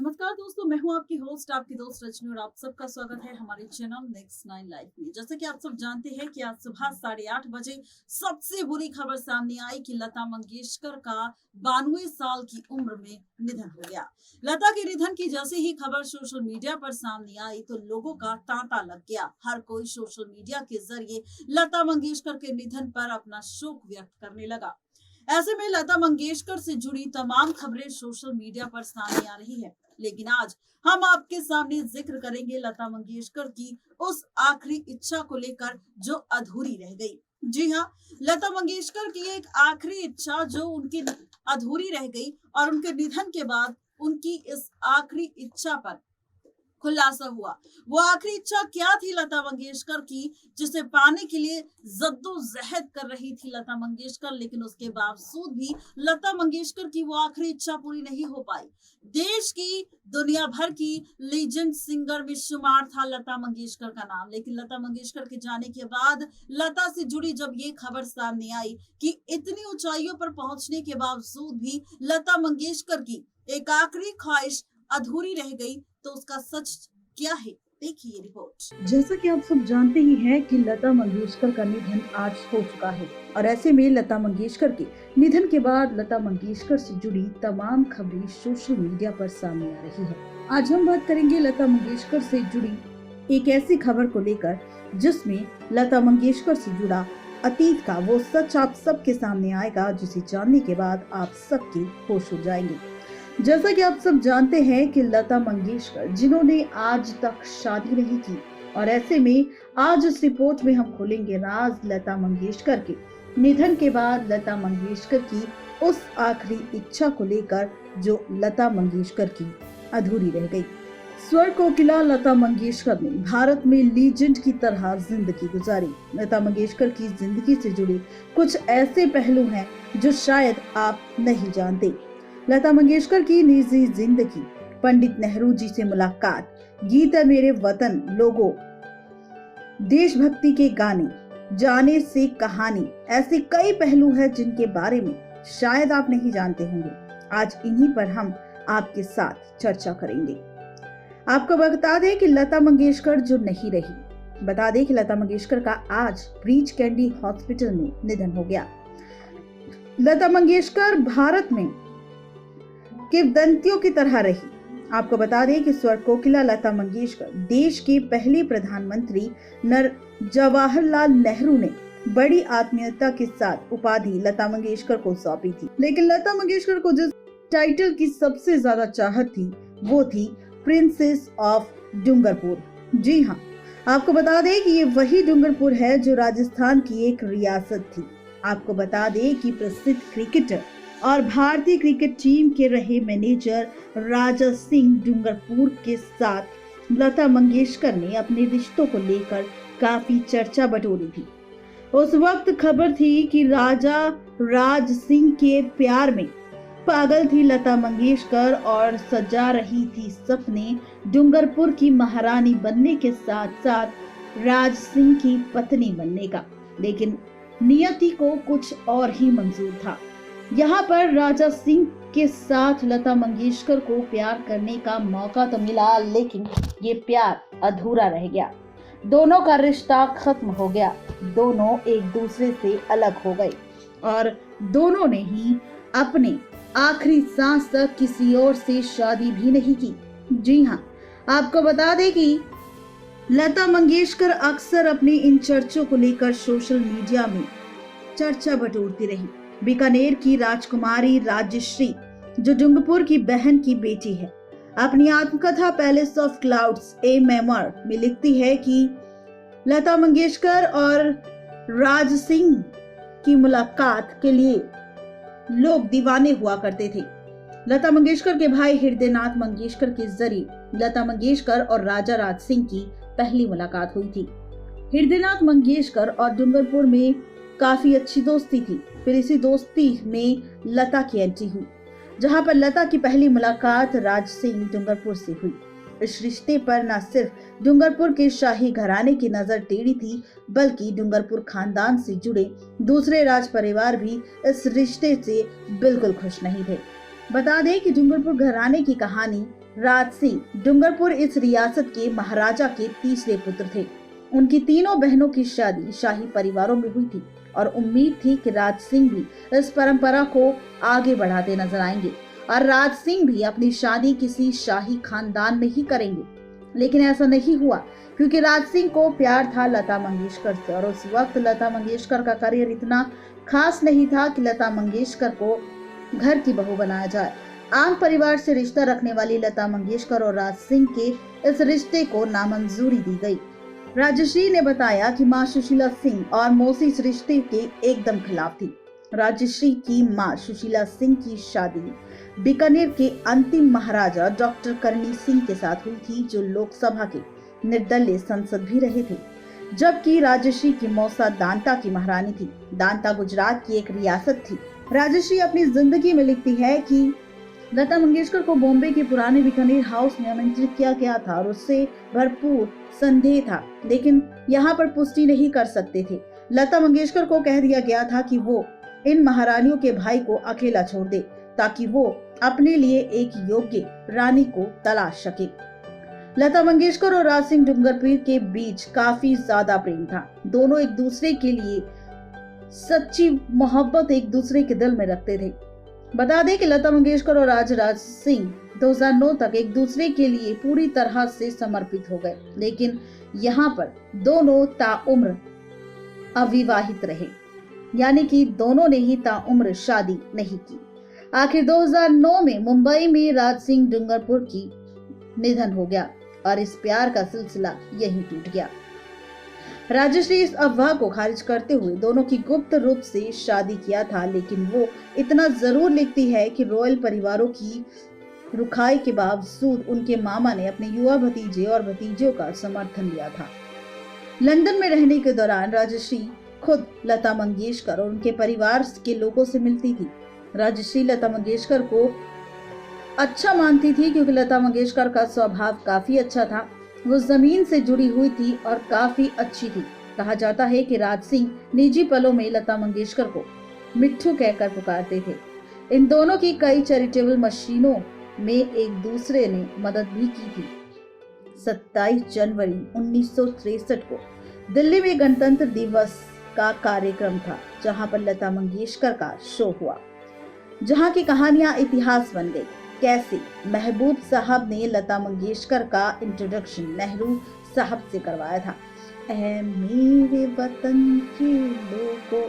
नमस्कार दोस्तों, मैं हूं आपकी होस्ट, आपकी दोस्त रजनी और आप सबका स्वागत है हमारे चैनल नेक्स्ट 9 लाइफ में। जैसे कि आप सब जानते हैं कि आज सुबह 8:30 बजे सबसे बुरी खबर सामने आई कि लता मंगेशकर का 92 साल की उम्र में निधन हो गया। लता के निधन की जैसे ही खबर सोशल मीडिया पर सामने आई तो लोगों का तांता लग गया। हर कोई सोशल मीडिया के जरिए लता मंगेशकर के निधन पर अपना शोक व्यक्त करने लगा। ऐसे में लता मंगेशकर से जुड़ी तमाम खबरें सोशल मीडिया पर सामने आ रही है, लेकिन आज हम आपके सामने जिक्र करेंगे लता मंगेशकर की उस आखिरी इच्छा को लेकर जो अधूरी रह गई। जी हाँ, लता मंगेशकर की एक आखिरी इच्छा जो उनकी अधूरी रह गई और उनके निधन के बाद उनकी इस आखिरी इच्छा पर खुलासा हुआ। वो आखिरी इच्छा क्या थी लता मंगेशकर की, जिसे पाने के लिए जद्दोजहद कर रही थी लता मंगेशकर, लेकिन उसके बावजूद भी लता मंगेशकर की वो आखिरी इच्छा पूरी नहीं हो पाई। देश की, दुनिया भर की लीजेंड सिंगर में शुमार था लता मंगेशकर का नाम, लेकिन लता मंगेशकर के जाने के बाद लता से जुड़ी जब ये खबर सामने आई कि इतनी ऊंचाइयों पर पहुंचने के बावजूद भी लता मंगेशकर की एक आखिरी ख्वाहिश अधूरी रह गई, तो उसका सच क्या है, देखिए रिपोर्ट। जैसा कि आप सब जानते ही हैं कि लता मंगेशकर का निधन आज हो चुका है और ऐसे में लता मंगेशकर के निधन के बाद लता मंगेशकर से जुड़ी तमाम खबरें सोशल मीडिया पर सामने आ रही है। आज हम बात करेंगे लता मंगेशकर से जुड़ी एक ऐसी खबर को लेकर जिसमें लता मंगेशकर से जुड़ा अतीत का वो सच आप सबके सामने आएगा, जिसे जानने के बाद आप सबके होश हो जाएंगे। जैसा कि आप सब जानते हैं कि लता मंगेशकर जिन्होंने आज तक शादी नहीं की, और ऐसे में आज इस रिपोर्ट में हम खोलेंगे राज लता मंगेशकर के निधन के बाद लता मंगेशकर की उस आखिरी इच्छा को लेकर जो लता मंगेशकर की अधूरी रह गई। स्वर कोकिला लता मंगेशकर ने भारत में लीजेंड की तरह जिंदगी गुजारी। लता मंगेशकर की जिंदगी से जुड़े कुछ ऐसे पहलू हैं जो शायद आप नहीं जानते। लता मंगेशकर की निजी जिंदगी, पंडित नेहरू जी से मुलाकात, गीत है मेरे वतन, लोगों, देशभक्ति के गाने, जाने से कहानी, ऐसे कई पहलू हैं जिनके बारे में शायद आप नहीं जानते होंगे। आज इन्हीं पर हम आपके साथ चर्चा करेंगे। आपको बता दें कि लता मंगेशकर जो नहीं रही, बता दें कि लता मंगेशकर का आज ब्रीच कैंडी हॉस्पिटल में निधन हो गया। लता मंगेशकर भारत में किंवदंतियों की तरह रही। आपको बता दें कि स्वर कोकिला लता मंगेशकर देश के पहले प्रधानमंत्री जवाहरलाल नेहरू ने बड़ी आत्मीयता के साथ उपाधि लता मंगेशकर को सौंपी थी। लेकिन लता मंगेशकर को जिस टाइटल की सबसे ज्यादा चाहत थी वो थी प्रिंसेस ऑफ डूंगरपुर। जी हाँ, आपको बता दें कि ये वही डूंगरपुर है जो राजस्थान की एक रियासत थी। आपको बता दें कि प्रसिद्ध क्रिकेटर और भारतीय क्रिकेट टीम के रहे मैनेजर राजा सिंह डूंगरपुर के साथ लता मंगेशकर ने अपने रिश्तों को लेकर काफी चर्चा बटोरी थी। उस वक्त खबर थी कि राजा राज सिंह के प्यार में पागल थी लता मंगेशकर और सजा रही थी सपने डूंगरपुर की महारानी बनने के साथ साथ राज सिंह की पत्नी बनने का। लेकिन नियति को कुछ और ही मंजूर था। यहाँ पर राजा सिंह के साथ लता मंगेशकर को प्यार करने का मौका तो मिला, लेकिन ये प्यार अधूरा रह गया। दोनों का रिश्ता खत्म हो गया, दोनों एक दूसरे से अलग हो गए और दोनों ने ही अपने आखिरी सांस तक किसी और से शादी भी नहीं की। जी हाँ, आपको बता दें कि लता मंगेशकर अक्सर अपने इन चर्चों को लेकर सोशल मीडिया में चर्चा बटोरती रही। बीकानेर की राजकुमारी राजश्री, जो डूंगरपुर की बहन की बेटी है, अपनी आत्मकथा palace of clouds A memoir में लिखती है कि लता मंगेशकर और राज सिंह की मुलाकात के लिए लोग दीवाने हुआ करते थे। लता मंगेशकर के भाई हृदयनाथ मंगेशकर के जरिए लता मंगेशकर और राजा राज सिंह की पहली मुलाकात हुई थी। हृदयनाथ मंगेशकर और डूंगरपुर में काफी अच्छी दोस्ती थी। फिर इसी दोस्ती में लता की एंट्री हुई, जहां पर लता की पहली मुलाकात राज सिंह डूंगरपुर से हुई। इस रिश्ते पर न सिर्फ डूंगरपुर के शाही घराने की नजर टेढ़ी थी, बल्कि डूंगरपुर खानदान से जुड़े दूसरे राज परिवार भी इस रिश्ते से बिल्कुल खुश नहीं थे। बता दें कि डूंगरपुर घराने की कहानी राज सिंह डूंगरपुर इस रियासत के महाराजा के तीसरे पुत्र थे। उनकी तीनों बहनों की शादी शाही परिवारों में हुई थी और उम्मीद थी कि राज सिंह भी इस परंपरा को आगे बढ़ाते नजर आएंगे और राज सिंह भी अपनी शादी किसी शाही खानदान में ही करेंगे। लेकिन ऐसा नहीं हुआ, क्योंकि राज सिंह को प्यार था लता मंगेशकर से और उस वक्त लता मंगेशकर का करियर इतना खास नहीं था कि लता मंगेशकर को घर की बहू बनाया जाए। आम परिवार से रिश्ता रखने वाली लता मंगेशकर और राज सिंह के इस रिश्ते को नामंजूरी दी गई। राजश्री ने बताया कि मां सुशीला सिंह और मौसी इस रिश्ते के एकदम खिलाफ थी। राजश्री की मां सुशीला सिंह की शादी बीकानेर के अंतिम महाराजा डॉक्टर करणी सिंह के साथ हुई थी, जो लोकसभा के निर्दलीय सांसद भी रहे थे, जबकि राजश्री की मौसा दांता की महारानी थी। दांता गुजरात की एक रियासत थी। राजश्री अपनी जिंदगी में लिखती है कि लता मंगेशकर को बॉम्बे के पुराने बीकानेर हाउस में आमंत्रित किया गया था और उससे भरपूर संदेह था, लेकिन यहाँ पर पुष्टि नहीं कर सकते थे। लता मंगेशकर को कह दिया गया था कि वो इन महारानियों के भाई को अकेला छोड़ दे ताकि वो अपने लिए एक योग्य रानी को तलाश सके। लता मंगेशकर और राज सिंह डूंगरपुर के बीच काफी ज्यादा प्रेम था। दोनों एक दूसरे के लिए सच्ची मोहब्बत एक दूसरे के दिल में रखते थे। बता दें कि लता मंगेशकर और राज सिंह 2009 तक एक दूसरे के लिए पूरी तरह से समर्पित हो गए, लेकिन यहाँ पर दोनों ताउम्र अविवाहित रहे, यानी कि दोनों ने ही ताउम्र शादी नहीं की। आखिर 2009 में मुंबई में राज सिंह डूंगरपुर की निधन हो गया और इस प्यार का सिलसिला यहीं टूट गया। राजश्री इस अफवाह को खारिज करते हुए दोनों की गुप्त रूप से शादी किया था, लेकिन वो इतना जरूर लिखती है कि रॉयल परिवारों की रुखाई के बावजूद उनके मामा ने अपने युवा भतीजे और भतीजों का समर्थन लिया था। लंदन में रहने के दौरान राजश्री खुद लता मंगेशकर और उनके परिवार के लोगों से मिलती थी। राजश्री लता मंगेशकर को अच्छा मानती थी क्योंकि लता मंगेशकर का स्वभाव काफी अच्छा था। वो जमीन से जुड़ी हुई थी और काफी अच्छी थी। कहा जाता है कि राज सिंह निजी पलों में लता मंगेशकर को मिट्ठू कहकर पुकारते थे। इन दोनों की कई चैरिटेबल मशीनों में एक दूसरे ने मदद भी की थी। 27 जनवरी 1963 को दिल्ली में गणतंत्र दिवस का कार्यक्रम था, जहां पर लता मंगेशकर का शो हुआ, जहां की कहानियां इतिहास बन गई। कैसे महबूब साहब ने लता मंगेशकर का इंट्रोडक्शन नेहरू साहब से करवाया था। ऐ मेरे वतन के लोगों,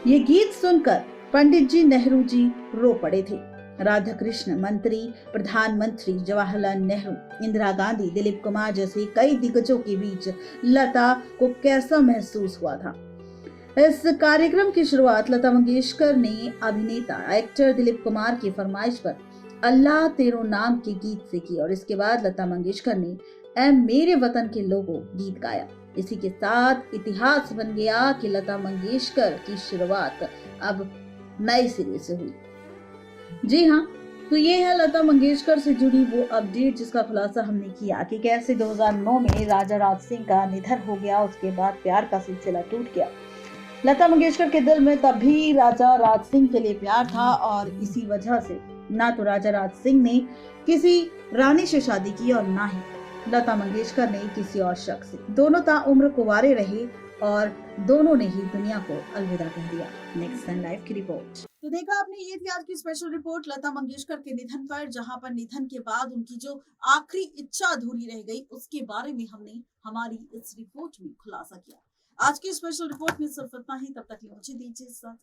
ये गीत सुनकर पंडित जी नेहरू जी रो पड़े थे। राधा कृष्ण, मंत्री, प्रधानमंत्री जवाहरलाल नेहरू, इंदिरा गांधी, दिलीप कुमार जैसे कई दिग्गजों के बीच लता को कैसा महसूस हुआ था। इस कार्यक्रम की शुरुआत लता मंगेशकर ने अभिनेता एक्टर दिलीप कुमार की फरमाइश पर अल्लाह तेरो नाम के गीत से की और इसके बाद लता मंगेशकर ने ऐ मेरे वतन के लोगों गीत गाया। इसी के साथ इतिहास बन गया कि लता मंगेशकर की शुरुआत अब नए सिरे से हुई। जी हाँ, तो ये है लता मंगेशकर से जुड़ी वो अपडेट जिसका खुलासा हमने किया कि कैसे 2009 में राजा राज सिंह का निधन हो गया, उसके बाद प्यार का सिलसिला टूट गया। लता मंगेशकर के दिल में तब भी राजा राज सिंह के लिए प्यार था और इसी वजह से ना तो राजा राज सिंह ने किसी रानी से शादी की और ना ही लता मंगेशकर ने किसी और शख्स से। दोनों ताउम्र कुंवारे रहे और दोनों ने ही दुनिया को अलविदा कह दिया। नेक्स्ट 9 लाइव की रिपोर्ट। तो देखा आपने, ये थी आज की स्पेशल रिपोर्ट लता मंगेशकर के निधन पर, जहां पर निधन के बाद उनकी जो आखिरी इच्छा अधूरी रह गई उसके बारे में हमने हमारी इस रिपोर्ट में खुलासा किया। आज की स्पेशल रिपोर्ट में सिर्फ इतना ही। तब तक मुझे दीजिए इजाजत।